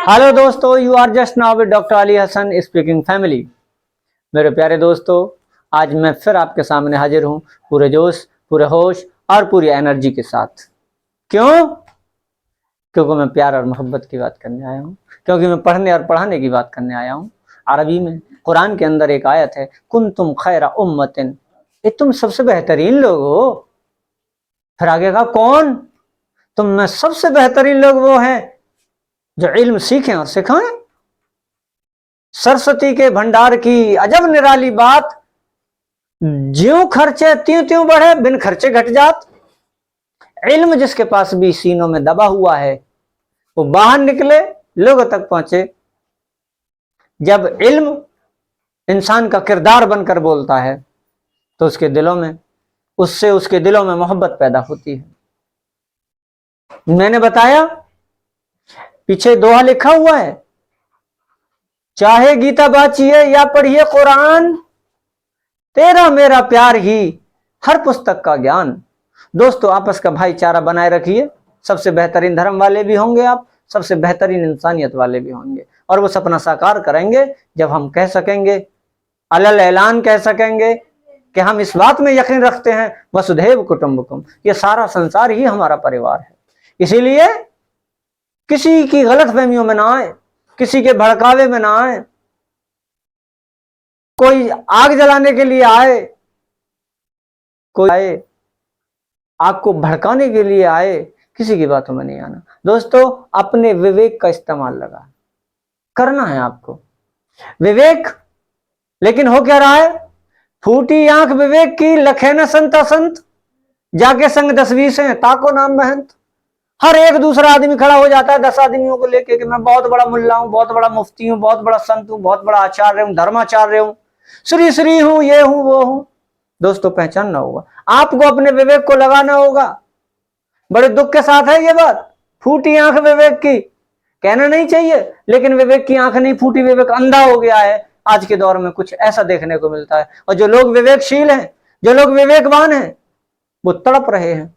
Hello दोस्तों, you are just now with doctor Ali Hasan speaking family. मेरे प्यारे दोस्तों, आज मैं फिर आपके सामने हाजिर हूँ पूरे जोश, पूरे होश और पूरी एनर्जी के साथ। क्यों? क्योंकि मैं प्यार और मोहब्बत की बात करने आया हूँ, क्योंकि मैं पढ़ने और पढ़ाने की बात करने आया हूँ। अरबी में कुरान के अंदर एक आयत है, कुन तुम खैरा उम्मतिन, ये तुम सबसे बेहतरीन लोग हो। फिर आगे कहा कौन? तुम में सबसे बेहतरीन लोग वो हैं जो इल्म सीखें और सिखाएं। सरस्वती के भंडार की अजब निराली बात, ज्यों खर्चे त्यों त्यों बढ़े, बिन खर्चे घट जात। इल्म जिसके पास भी सीनों में दबा हुआ है, वो बाहर निकले, लोगों तक पहुंचे। जब इल्म इंसान का किरदार बनकर बोलता है तो उसके दिलों में मोहब्बत पैदा होती है। मैंने बताया, पीछे दोहा लिखा हुआ है, चाहे गीता बाचिए या पढ़िए कुरान, तेरा मेरा प्यार ही हर पुस्तक का ज्ञान। दोस्तों, आपस का भाईचारा बनाए रखिए। सबसे बेहतरीन धर्म वाले भी होंगे आप, सबसे बेहतरीन इंसानियत वाले भी होंगे, और वो सपना साकार करेंगे जब हम कह सकेंगे, अलल ऐलान कह सकेंगे कि हम इस बात में यकीन रखते हैं वसुधैव कुटुंबकम, ये सारा संसार ही हमारा परिवार है। इसीलिए किसी की गलतफहमियों में ना आए, किसी के भड़कावे में ना आए। कोई आग जलाने के लिए आए, कोई आए आग को भड़काने के लिए आए, किसी की बातों में नहीं आना। दोस्तों, अपने विवेक का इस्तेमाल करना है आपको, विवेक। लेकिन हो क्या रहा है? फूटी आंख विवेक की, लखे न संत असंत, जाके संग 10-20 हैं, ताको नाम महंत। हर एक दूसरा आदमी खड़ा हो जाता है 10 आदमियों को लेके कि मैं बहुत बड़ा मुल्ला हूं, बहुत बड़ा मुफ्ती हूं, बहुत बड़ा संत हूं, बहुत बड़ा आचार्य हूं, धर्माचार्य हूं, श्री श्री हूं, ये हूं, वो हूं। दोस्तों, पहचानना होगा, आपको अपने विवेक को लगाना होगा। बड़े दुख के साथ है ये बात, फूटी आंख विवेक की कहना नहीं चाहिए, लेकिन विवेक की आंख नहीं फूटी, विवेक अंधा हो गया है। आज के दौर में कुछ ऐसा देखने को मिलता है, और जो लोग विवेकशील हैं, जो लोग विवेकवान हैं, वो तड़प रहे हैं,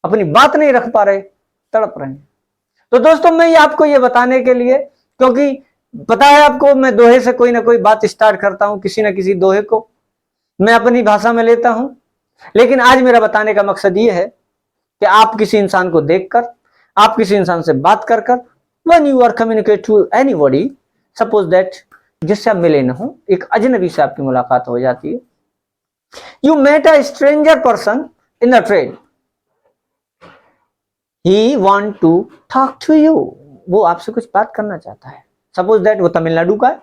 अपनी बात नहीं रख पा रहे, तड़प रहे हैं। तो दोस्तों, मैं आपको ये बताने के लिए, क्योंकि पता है आपको, मैं दोहे से कोई ना कोई बात स्टार्ट करता हूं, किसी ना किसी दोहे को मैं अपनी भाषा में लेता हूं। लेकिन आज मेरा बताने का मकसद ये है कि आप किसी इंसान को देखकर, आप किसी इंसान से बात कर कर, when you are communicate to anybody, suppose that जिससे आप मिले न हो, एक अजनबी से आपकी मुलाकात हो जाती है, you met a stranger person in the train, he want to talk to you, वो आपसे कुछ बात करना चाहता है। सपोज दैट वो तमिलनाडु का है।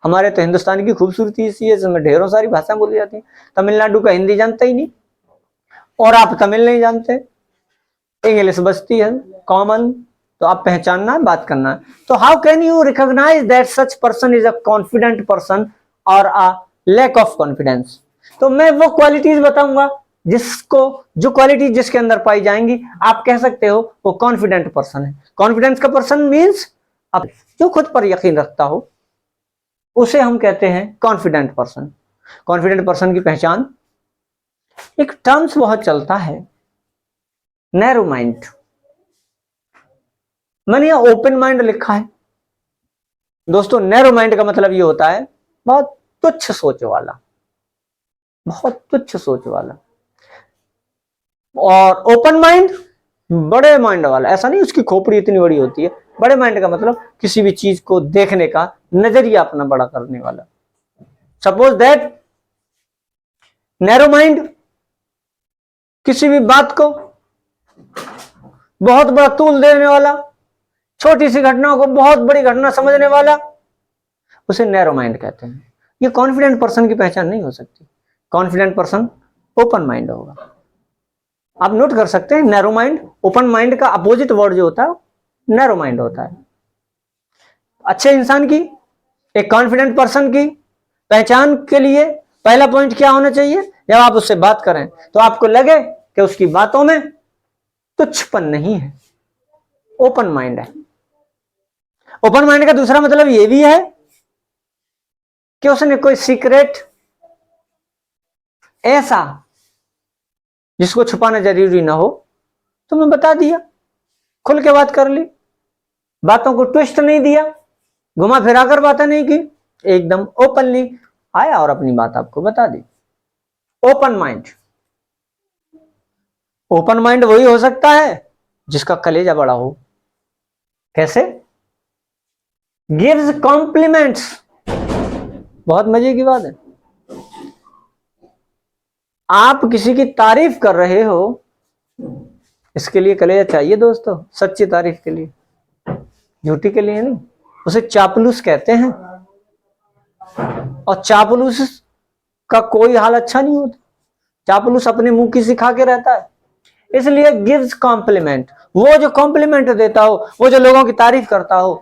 हमारे तो हिंदुस्तान की खूबसूरती इसी है, इसमें ढेरों सारी भाषाएं बोली जाती हैं। तमिलनाडु का हिंदी जानता ही नहीं, और आप तमिल नहीं जानते, इंग्लिश बचती है कॉमन, तो आप पहचानना है, बात करना है। तो how can you recognise that such person is a confident person और अ लैक ऑफ कॉन्फिडेंस? तो मैं वो क्वालिटीज बताऊंगा जो क्वालिटी जिसके अंदर पाई जाएंगी, आप कह सकते हो वो कॉन्फिडेंट पर्सन है। कॉन्फिडेंस का पर्सन मीन्स अब जो खुद पर यकीन रखता हो, उसे हम कहते हैं कॉन्फिडेंट पर्सन। कॉन्फिडेंट पर्सन की पहचान, एक टर्म्स बहुत चलता है, नैरो माइंड। मैंने यहां ओपन माइंड लिखा है। दोस्तों, नैरो माइंड का मतलब यह होता है बहुत तुच्छ सोच वाला, बहुत तुच्छ सोच वाला। और ओपन माइंड, बड़े माइंड वाला। ऐसा नहीं उसकी खोपड़ी इतनी बड़ी होती है, बड़े माइंड का मतलब किसी भी चीज को देखने का नजरिया अपना बड़ा करने वाला। सपोज दैट नैरो माइंड किसी भी बात को बहुत बड़ा तूल देने वाला, छोटी सी घटना को बहुत बड़ी घटना समझने वाला, उसे नैरो माइंड कहते हैं। ये कॉन्फिडेंट पर्सन की पहचान नहीं हो सकती। कॉन्फिडेंट पर्सन ओपन माइंड होगा। आप नोट कर सकते हैं, नैरो माइंड, ओपन माइंड का अपोजिट वर्ड जो होता है नैरो माइंड होता है। अच्छे इंसान की, एक कॉन्फिडेंट पर्सन की पहचान के लिए पहला पॉइंट क्या होना चाहिए? जब आप उससे बात करें तो आपको लगे कि उसकी बातों में तुच्छपन नहीं है, ओपन माइंड है। ओपन माइंड का दूसरा मतलब यह भी है कि उसने कोई सीक्रेट ऐसा जिसको छुपाना जरूरी ना हो, तो मैं बता दिया, खुल के बात कर ली। बातों को ट्विस्ट नहीं दिया, घुमा फिरा कर बातें नहीं की, एकदम ओपनली आया और अपनी बात आपको बता दी। Open mind. ओपन माइंड वही हो सकता है जिसका कलेजा बड़ा हो। कैसे? Gives compliments. बहुत मजे की बात है। आप किसी की तारीफ कर रहे हो, इसके लिए कलेजा चाहिए दोस्तों, सच्ची तारीफ के लिए, झूठी के लिए नहीं। उसे चापलूस कहते हैं, और चापलूस का कोई हाल अच्छा नहीं होता। चापलूस अपने मुंह की सिखा के रहता है। इसलिए गिव्स कॉम्प्लीमेंट, वो जो कॉम्प्लीमेंट देता हो, वो जो लोगों की तारीफ करता हो।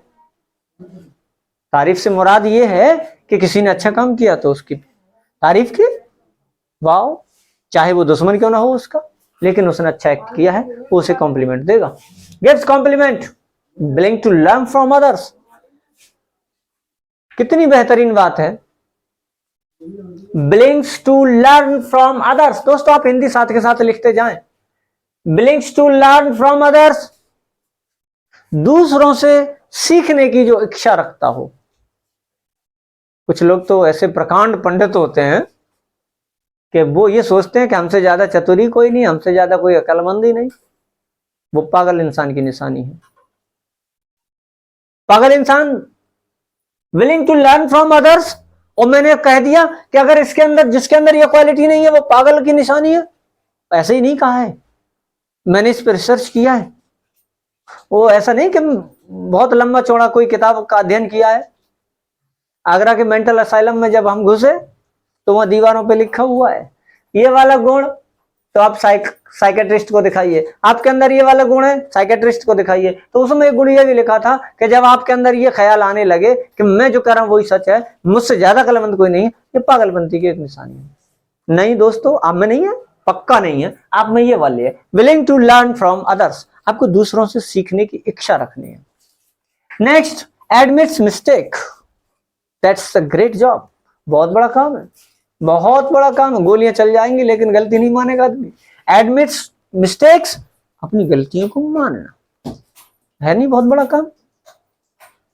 तारीफ से मुराद ये है कि किसी ने अच्छा काम किया तो उसकी तारीफ की, वाह, चाहे वो दुश्मन क्यों ना हो उसका, लेकिन उसने अच्छा एक्ट किया है, वो उसे कॉम्प्लीमेंट देगा। Gives compliment, willing to learn from others. कितनी बेहतरीन बात है, willings to learn from others. दोस्तों आप हिंदी साथ के साथ लिखते जाएं, willings to learn from others, दूसरों से सीखने की जो इच्छा रखता हो। कुछ लोग तो ऐसे प्रकांड पंडित होते हैं कि वो ये सोचते हैं कि हमसे ज्यादा चतुरी कोई नहीं, हमसे ज्यादा कोई अक्लमंद ही नहीं। वो पागल इंसान की निशानी है। पागल इंसान willing to learn from others, और मैंने कह दिया कि अगर इसके अंदर, जिसके अंदर ये क्वालिटी नहीं है, वो पागल की निशानी है। ऐसे ही नहीं कहा है, मैंने इस पर रिसर्च किया है। वो ऐसा नहीं कि बहुत लंबा चौड़ा कोई किताब का अध्ययन किया है। आगरा के मेंटल असाइलम में जब हम घुसे तो वहां दीवारों पे लिखा हुआ है, ये वाला गुण तो आप साइकेट्रिस्ट को दिखाइए, आपके अंदर ये वाला गुण है, साइकेट्रिस्ट को दिखाइए। तो उसमें एक गुण ये भी लिखा था कि जब आपके अंदर ये ख्याल आने लगे कि मैं जो कर रहा हूं वही सच है, मुझसे ज्यादा कलमंद कोई नहीं है, ये पागलपंती की एक निशानी है। नहीं दोस्तों, आप में नहीं है, पक्का नहीं है, आप में ये वाली है, willing to learn from others. आपको दूसरों से सीखने की इच्छा रखनी है। Next, admits mistake, that's a great job. बहुत बड़ा काम है, बहुत बड़ा काम है। गोलियां चल जाएंगी लेकिन गलती नहीं मानेगा आदमी। एडमिट्स मिस्टेक्स, अपनी गलतियों को मानना है नहीं बहुत बड़ा काम।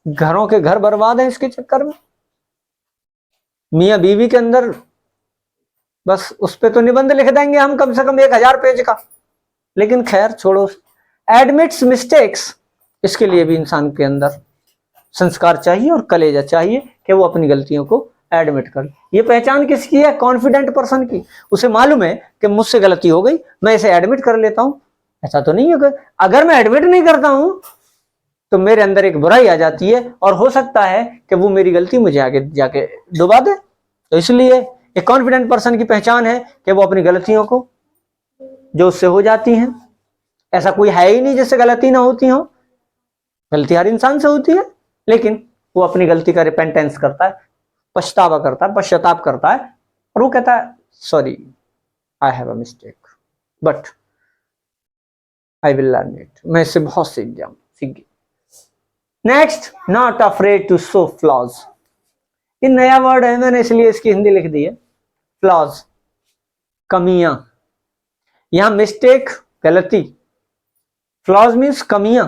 घरों के घर बर्बाद है इसके चक्कर में। मियां बीवी के अंदर बस उस पे तो निबंध लिख देंगे हम कम से कम 1000 पेज का, लेकिन खैर छोड़ो। एडमिट्स मिस्टेक्स, इसके लिए भी इंसान के अंदर संस्कार चाहिए और कलेजा चाहिए कि वो अपनी गलतियों को एडमिट कर। ये पहचान किसकी है? कॉन्फिडेंट पर्सन की। उसे मालूम है कि मुझसे गलती हो गई, मैं इसे एडमिट कर लेता हूं। ऐसा तो नहीं है अगर मैं एडमिट नहीं करता हूं तो मेरे अंदर एक बुराई आ जाती है, और हो सकता है कि वो मेरी गलती मुझे आगे जाके डुबा दे। तो इसलिए एक कॉन्फिडेंट पर्सन की पहचान है कि वो अपनी गलतियों को, जो उससे हो जाती हैं, ऐसा कोई है ही नहीं जिससे गलती ना होती हो, गलती हर इंसान से होती है, लेकिन वो अपनी गलती का रिपेंटेंस करता है, पछतावा करता है, पश्चाताप करता है, और वो कहता है sorry, I have a mistake, but I will learn it. मैं इससे बहुत सीख गया। Next, not afraid to show flaws. ये नया वर्ड है, मैंने इसलिए इसकी हिंदी लिख दी है, फ्लॉज, कमियां। यहां मिस्टेक गलती, फ्लॉज मीन्स कमियां,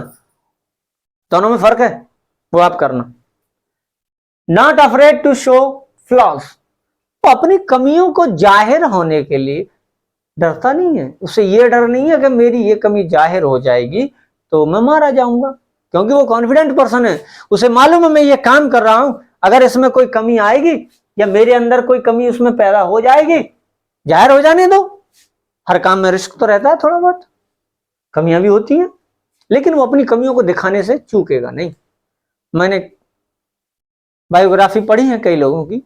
दोनों में फर्क है, वो आप करना। Not afraid to show flaws, तो अपनी कमियों को जाहिर होने के लिए डरता नहीं है। उसे ये डर नहीं है कि मेरी ये कमी जाहिर हो जाएगी तो मैं मारा जाऊंगा, क्योंकि वो कॉन्फिडेंट पर्सन है। उसे मालूम है मैं ये काम कर रहा हूं, अगर इसमें कोई कमी आएगी या मेरे अंदर कोई कमी उसमें पैदा हो जाएगी, जाहिर हो जाने दो। हर काम में रिस्क तो रहता है, थोड़ा बहुत कमियां भी होती हैं, लेकिन वो अपनी कमियों को दिखाने से चूकेगा नहीं। मैंने बायोग्राफी पढ़ी है कई लोगों की।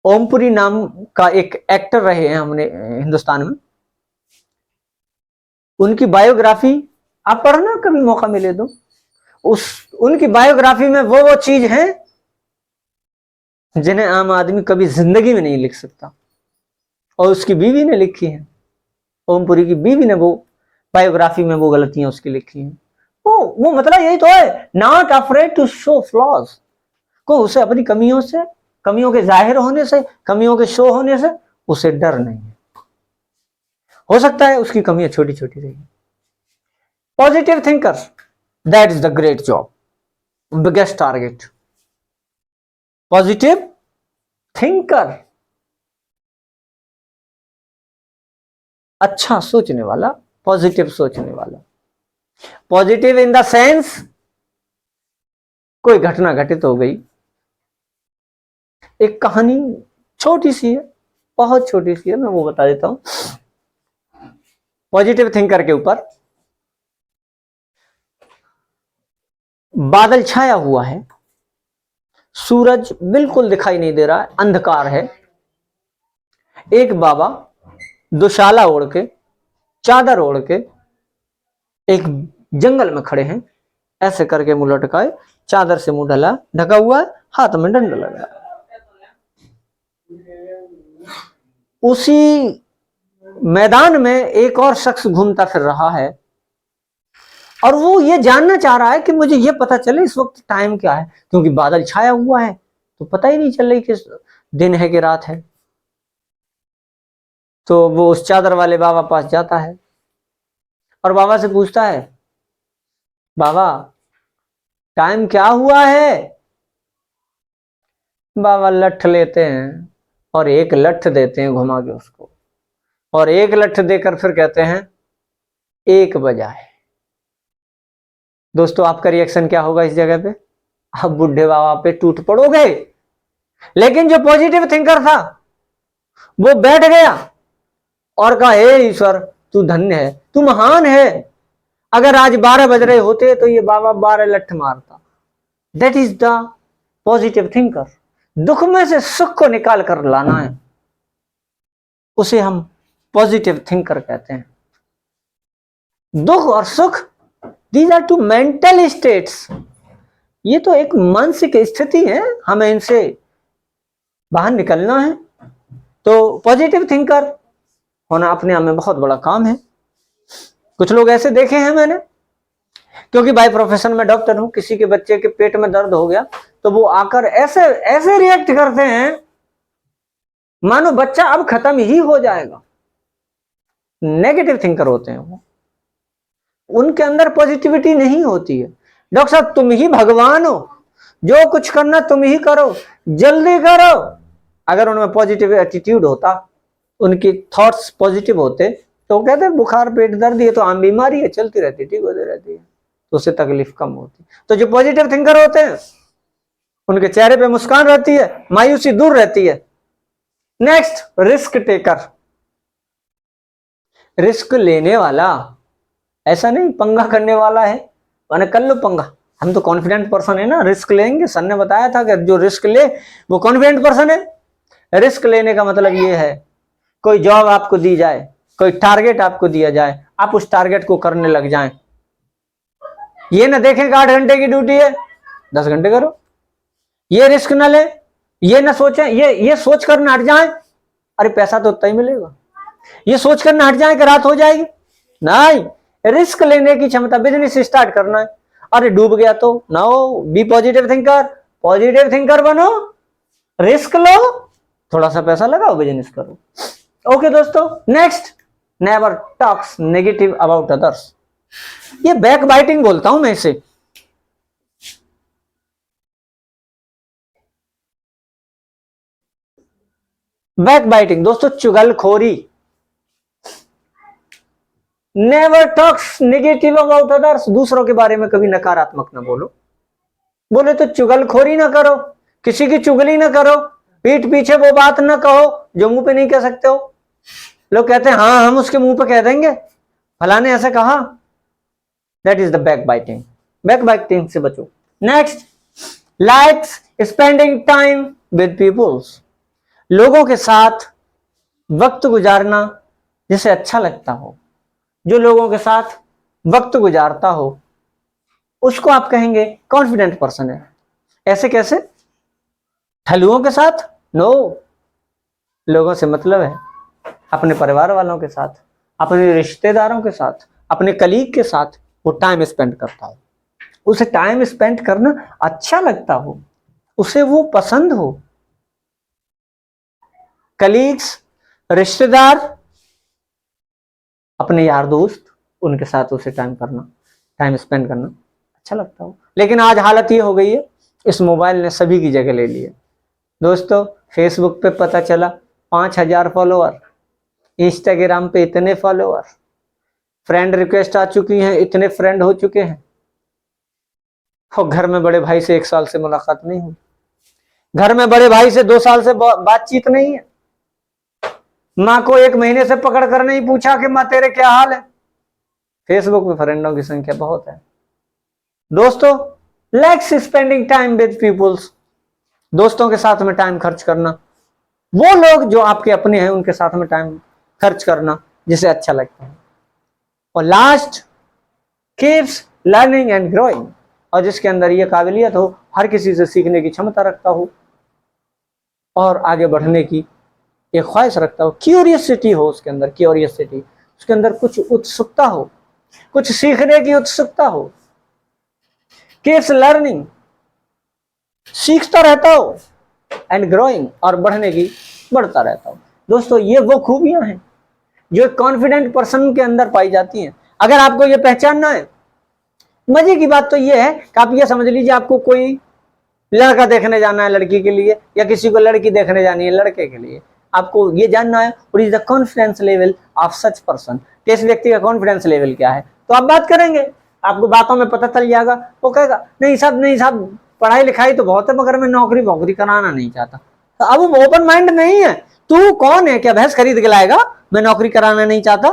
ओमपुरी नाम का एक एक्टर रहे हैं हमने हिंदुस्तान में, उनकी बायोग्राफी आप पढ़ना कभी मौका मिले तो। उनकी बायोग्राफी में वो चीज है जिन्हें आम आदमी कभी जिंदगी में नहीं लिख सकता, और उसकी बीवी ने लिखी है। ओमपुरी की बीवी ने वो बायोग्राफी में वो गलतियां उसकी लिखी हैं। वो मतलब यही तो है, not afraid to show flaws, को उसे अपनी कमियों से, कमियों के जाहिर होने से, कमियों के शो होने से उसे डर नहीं है। हो सकता है उसकी कमियां छोटी छोटी रही, positive thinker, that is the great job, biggest target. Positive thinker, अच्छा सोचने वाला, पॉजिटिव सोचने वाला। पॉजिटिव इन द सेंस, कोई घटना घटित हो गई, एक कहानी छोटी सी है, बहुत छोटी सी है, मैं वो बता देता हूं। पॉजिटिव थिंकर के ऊपर बादल छाया हुआ है, सूरज बिल्कुल दिखाई नहीं दे रहा है, अंधकार है। एक बाबा दुशाला ओढ़ के, चादर ओढ़ के एक जंगल में खड़े हैं, ऐसे करके मुंह लटकाए, चादर से मुंह ढला ढका हुआ है, हाथ में डंडा लगा। उसी मैदान में एक और शख्स घूमता फिर रहा है और वो ये जानना चाह रहा है कि मुझे ये पता चले इस वक्त टाइम क्या है, क्योंकि बादल छाया हुआ है तो पता ही नहीं चल रही कि दिन है कि रात है। तो वो उस चादर वाले बाबा पास जाता है और बाबा से पूछता है, बाबा टाइम क्या हुआ है? बाबा लठ लेते हैं और एक लठ देते हैं घुमा के उसको, और एक लठ देकर फिर कहते हैं 1 बजा है। दोस्तों आपका रिएक्शन क्या होगा इस जगह पे? आप बुढ़े बाबा पे टूट पड़ोगे। लेकिन जो पॉजिटिव थिंकर था वो बैठ गया और कहा, हे ईश्वर तू धन्य है, तू महान है, अगर आज 12 बज रहे होते तो ये बाबा 12 लठ मारता। That is the positive thinker. दुख में से सुख को निकाल कर लाना है, उसे हम पॉजिटिव थिंकर कहते हैं। दुख और सुख, these are two mental states, ये तो एक मानसिक स्थिति है, हमें इनसे बाहर निकलना है। तो पॉजिटिव थिंकर होना अपने आप में बहुत बड़ा काम है। कुछ लोग ऐसे देखे हैं मैंने, क्योंकि बाय प्रोफेशन में डॉक्टर हूं, किसी के बच्चे के पेट में दर्द हो गया तो वो आकर ऐसे ऐसे रिएक्ट करते हैं मानो बच्चा अब खत्म ही हो जाएगा। नेगेटिव थिंकर होते हैं वो, उनके अंदर पॉजिटिविटी नहीं होती है। डॉक्टर साहब तुम ही भगवान हो, जो कुछ करना तुम ही करो, जल्दी करो। अगर उनमें पॉजिटिव एटीट्यूड होता, उनकी थॉट्स पॉजिटिव होते, तो कहते बुखार पेट दर्द ये तो आम बीमारी है, चलती रहती, ठीक होती रहती है, तो उससे तकलीफ कम होती। तो जो पॉजिटिव थिंकर होते हैं उनके चेहरे पे मुस्कान रहती है, मायूसी दूर रहती है। नेक्स्ट, रिस्क टेकर, रिस्क लेने वाला, ऐसा नहीं पंगा करने वाला है मैंने कर लो पंगा, हम तो कॉन्फिडेंट पर्सन है ना, रिस्क लेंगे। सर ने बताया था कि जो रिस्क ले वो कॉन्फिडेंट पर्सन है। रिस्क लेने का मतलब ये है, कोई जॉब आपको दी जाए, कोई टारगेट आपको दिया जाए, आप उस टारगेट को करने लग जाएं। ये ना देखें कि 8 घंटे की ड्यूटी है, 10 घंटे करो। ये रिस्क ना ले, ये ना सोचें, ये सोच कर ना हट जाए अरे पैसा तो उतना ही मिलेगा, ये सोच कर ना हट जाए कि रात हो जाएगी। नहीं, रिस्क लेने की क्षमता, बिजनेस स्टार्ट करना है, अरे डूब गया तो ना हो, be positive thinker, positive thinker बनो, रिस्क लो, थोड़ा सा पैसा लगाओ, बिजनेस करो। ओके दोस्तों, next, never talks negative about others. ये बैक बाइटिंग बोलता हूं मैं इसे। बैक बाइटिंग दोस्तों, चुगलखोरी। Never talks negative about others, दूसरों के बारे में कभी नकारात्मक ना बोलो। बोले तो चुगलखोरी ना करो, किसी की चुगली ना करो, पीठ पीछे वो बात ना कहो जो मुंह पे नहीं कह सकते हो। लोग कहते हैं हाँ हम उसके मुंह पे कह देंगे फलाने ऐसे कहा, that is the back biting. Back biting से बचो। Next, likes spending time with peoples, लोगों के साथ वक्त गुजारना जिसे अच्छा लगता हो, जो लोगों के साथ वक्त गुजारता हो उसको आप कहेंगे कॉन्फिडेंट पर्सन है। ऐसे कैसे? ठलुओं के साथ? नो, लोगों से मतलब है, अपने परिवार वालों के साथ, अपने रिश्तेदारों के साथ, अपने कलीग के साथ वो टाइम स्पेंड करता हो, उसे टाइम स्पेंड करना अच्छा लगता हो, उसे वो पसंद हो। कलीग्स, रिश्तेदार, अपने यार दोस्त, उनके साथ उसे टाइम करना टाइम स्पेंड करना अच्छा लगता हो। लेकिन आज हालत ये हो गई है, इस मोबाइल ने सभी की जगह ले ली है। दोस्तों फेसबुक पे पता चला 5,000 फॉलोअर, इंस्टाग्राम पे इतने फॉलोअर, फ्रेंड रिक्वेस्ट आ चुकी हैं, इतने फ्रेंड हो चुके हैं, और घर में बड़े भाई से 1 साल से मुलाकात नहीं हुई, घर में बड़े भाई से 2 साल से बातचीत नहीं है, माँ को 1 महीने से पकड़ कर नहीं पूछा कि माँ तेरे क्या हाल है। फेसबुक पे फ्रेंडों की संख्या बहुत है। दोस्तों let's spending time with peoples, दोस्तों के साथ में टाइम खर्च करना, वो लोग जो आपके अपने हैं उनके साथ में टाइम खर्च करना जिसे अच्छा लगता है। और last, keeps learning and growing, और जिसके अंदर ये काबिलियत हो, हर किसी से सीखने की क्षमता रखता हो और आगे बढ़ने की एक ख्वाहिश रखता हो, क्यूरियसिटी हो उसके अंदर, क्यूरियसिटी, उसके अंदर कुछ उत्सुकता हो, कुछ सीखने की उत्सुकता हो, कीप्स लर्निंग, सीखता रहता हो, एंड ग्रोइंग, और बढ़ता रहता हो। दोस्तों ये वो खूबियां हैं जो एक कॉन्फिडेंट पर्सन के अंदर पाई जाती हैं। अगर आपको ये पहचानना है, मजे की बात तो ये है कि आप ये समझ लीजिए आपको कोई लड़का देखने जाना है लड़की के लिए, या किसी को लड़की देखने जानी है लड़के के लिए, आपको ये जानना है what is the confidence level of such person, कि इस व्यक्ति का कॉन्फिडेंस लेवल क्या है। तो आप बात करेंगे, आपको बातों में पता चल जाएगा। वो कहेगा नहीं साहब पढ़ाई लिखाई तो बहुत है मगर मैं नौकरी कराना नहीं चाहता। तो अब वो ओपन माइंड नहीं है। तू कौन है, क्या भैंस खरीद के लाएगा? मैं नौकरी कराना नहीं चाहता,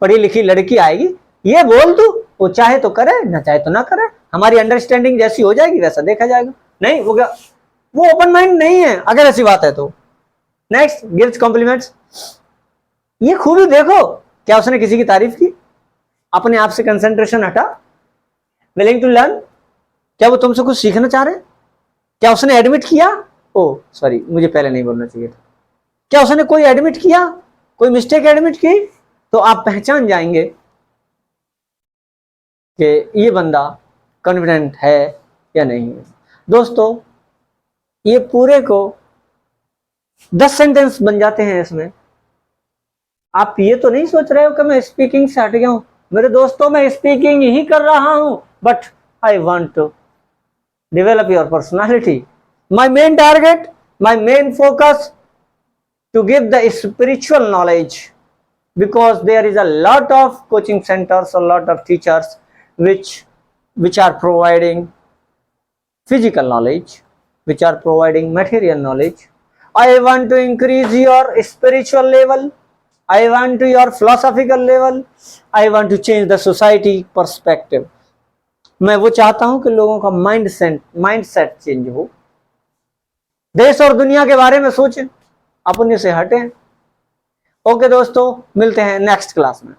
पढ़ी लिखी लड़की आएगी, ये बोल तू, वो चाहे तो करे ना चाहे तो ना करे, हमारी अंडरस्टैंडिंग जैसी हो जाएगी वैसा देखा जाएगा। नहीं वो क्या, वो ओपन माइंड नहीं है अगर ऐसी बात है तो। नेक्स्ट, गिव्स कॉम्प्लीमेंट्स, ये खूबी देखो, क्या उसने किसी की तारीफ की, अपने आप से कंसंट्रेशन हटा, विलिंग टू लर्न, क्या वो तुमसे कुछ सीखना चाह रहे हैं, क्या उसने एडमिट किया, ओ सॉरी मुझे पहले नहीं बोलना चाहिए था, क्या उसने कोई एडमिट किया, कोई मिस्टेक एडमिट की, तो आप पहचान जाएंगे कि ये बंदा कॉन्फिडेंट है या नहीं है। दोस्तों ये पूरे को 10 सेंटेंस बन जाते हैं इसमें। आप ये तो नहीं सोच रहे हो कि मैं स्पीकिंग से हट गया हूं। मेरे दोस्तों मैं स्पीकिंग ही कर रहा हूं, but I want to develop your personality. My main target, my main focus to give the spiritual knowledge, because there is a lot of coaching centers, a lot of teachers which are providing physical knowledge, which are providing material knowledge. I want to increase your spiritual level, I want to your philosophical level, I want to change the society perspective. मैं वो चाहता हूं कि लोगों का mindset change हो, देश और दुनिया के बारे में सोचें, अपने से हटें। ओके दोस्तों, मिलते हैं नेक्स्ट क्लास में।